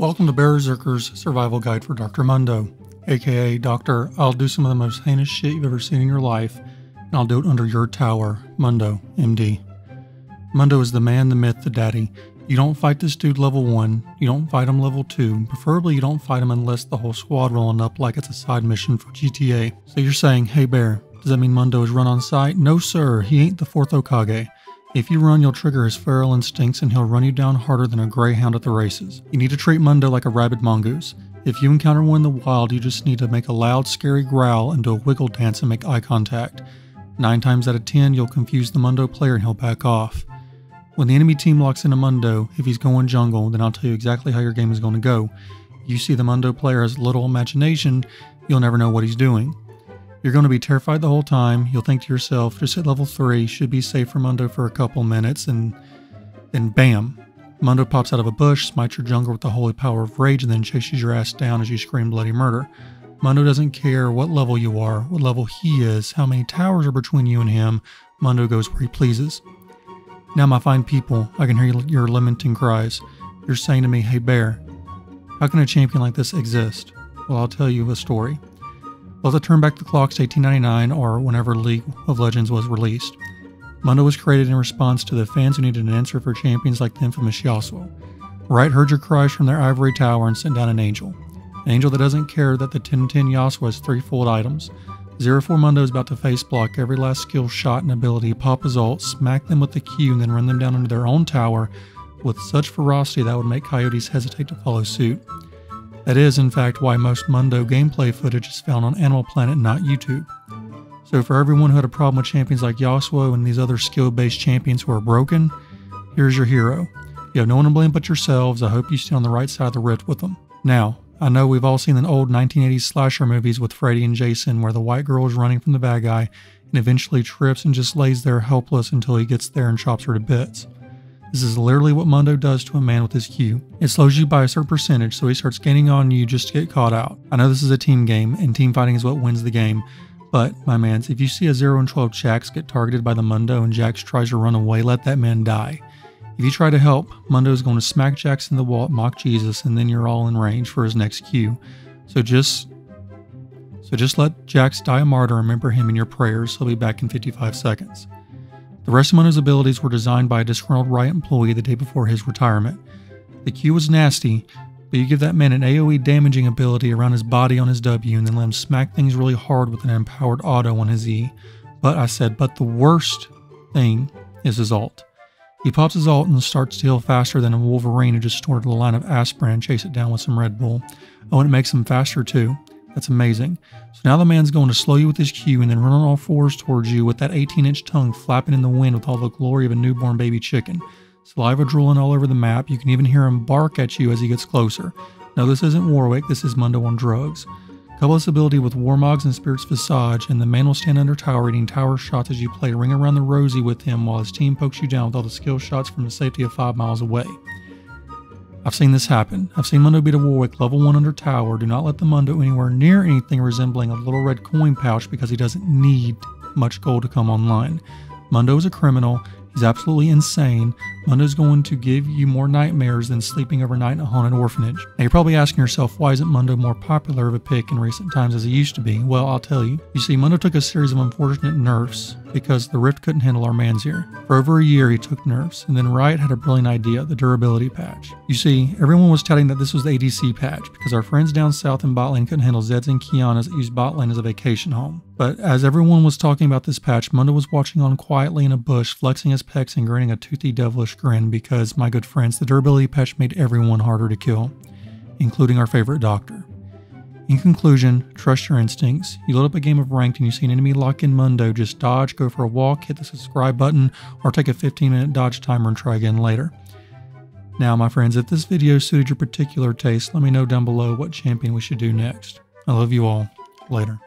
Welcome to Berserker's Survival Guide for Dr. Mundo, aka Doctor, I'll do some of the most heinous shit you've ever seen in your life, and I'll do it under your tower, Mundo, MD. Mundo is the man, the myth, the daddy. You don't fight this dude level 1, you don't fight him level 2, preferably you don't fight him unless the whole squad rolling up like it's a side mission for GTA. So you're saying, hey Bear, does that mean Mundo is run on sight? No sir, he ain't the 4th Hokage. If you run, you'll trigger his feral instincts and he'll run you down harder than a greyhound at the races. You need to treat Mundo like a rabid mongoose. If you encounter one in the wild, you just need to make a loud, scary growl and do a wiggle dance and make eye contact. 9 times out of 10, you'll confuse the Mundo player and he'll back off. When the enemy team locks into Mundo, if he's going jungle, then I'll tell you exactly how your game is going to go. If you see the Mundo player has little imagination, you'll never know what he's doing. You're going to be terrified the whole time. You'll think to yourself, just hit level 3, should be safe for Mundo for a couple minutes, and then bam! Mundo pops out of a bush, smites your jungle with the holy power of rage, and then chases your ass down as you scream bloody murder. Mundo doesn't care what level you are, what level he is, how many towers are between you and him. Mundo goes where he pleases. Now my fine people, I can hear your lamenting cries. You're saying to me, hey Bear, how can a champion like this exist? Well, I'll tell you a story. We'll have to turn back the clocks to 1899 or whenever League of Legends was released. Mundo was created in response to the fans who needed an answer for champions like the infamous Yasuo. Right heard your cries from their ivory tower and sent down an angel. An angel that doesn't care that the 1010 Yasuo has 3-fold items. 04 Mundo is about to face block every last skill shot and ability, pop his ult, smack them with the Q, and then run them down into their own tower with such ferocity that would make coyotes hesitate to follow suit. That is, in fact, why most Mundo gameplay footage is found on Animal Planet, not YouTube. So for everyone who had a problem with champions like Yasuo and these other skill-based champions who are broken, here's your hero. You have no one to blame but yourselves. I hope you stay on the right side of the rift with them. Now, I know we've all seen the old 1980s slasher movies with Freddy and Jason where the white girl is running from the bad guy and eventually trips and just lays there helpless until he gets there and chops her to bits. This is literally what Mundo does to a man with his Q. It slows you by a certain percentage, so he starts gaining on you just to get caught out. I know this is a team game, and team fighting is what wins the game, but, my mans, if you see a 0 and 12 Jax get targeted by the Mundo and Jax tries to run away, let that man die. If you try to help, Mundo is going to smack Jax in the wall at Mock Jesus, and then you're all in range for his next Q. So just let Jax die a martyr and remember him in your prayers. He'll be back in 55 seconds. The rest of Mundo's abilities were designed by a disgruntled Riot employee the day before his retirement. The Q was nasty, but you give that man an AoE damaging ability around his body on his W and then let him smack things really hard with an empowered auto on his E. But the worst thing is his ult. He pops his ult and starts to heal faster than a Wolverine who just snorted a line of aspirin and chased it down with some Red Bull. Oh, and it makes him faster too. That's amazing. So now the man's going to slow you with his Q and then run on all fours towards you with that 18-inch tongue flapping in the wind with all the glory of a newborn baby chicken. Saliva drooling all over the map. You can even hear him bark at you as he gets closer. No, this isn't Warwick. This is Mundo on drugs. Couple this ability with Warmogs and Spirit's Visage, and the man will stand under tower eating tower shots as you play Ring Around the Rosie with him while his team pokes you down with all the skill shots from the safety of 5 miles away. I've seen this happen. I've seen Mundo beat a Warwick level 1 under tower. Do not let the Mundo anywhere near anything resembling a little red coin pouch because he doesn't need much gold to come online. Mundo is a criminal. He's absolutely insane. Mundo's going to give you more nightmares than sleeping overnight in a haunted orphanage. Now you're probably asking yourself, why isn't Mundo more popular of a pick in recent times as he used to be? Well, I'll tell you. You see, Mundo took a series of unfortunate nerfs because the Rift couldn't handle our mans here. For over a year he took nerfs, and then Riot had a brilliant idea, the durability patch. You see, everyone was touting that this was the ADC patch because our friends down south in bot lane couldn't handle Zeds and Kianas that used bot lane as a vacation home. But as everyone was talking about this patch, Mundo was watching on quietly in a bush, flexing his pecs and grinning a toothy devilish grin because, my good friends, the durability patch made everyone harder to kill, including our favorite doctor. In conclusion, trust your instincts. You load up a game of ranked and you see an enemy lock in Mundo, just dodge, go for a walk, hit the subscribe button, or take a 15-minute dodge timer and try again later. Now, my friends, if this video suited your particular taste, let me know down below what champion we should do next. I love you all. Later.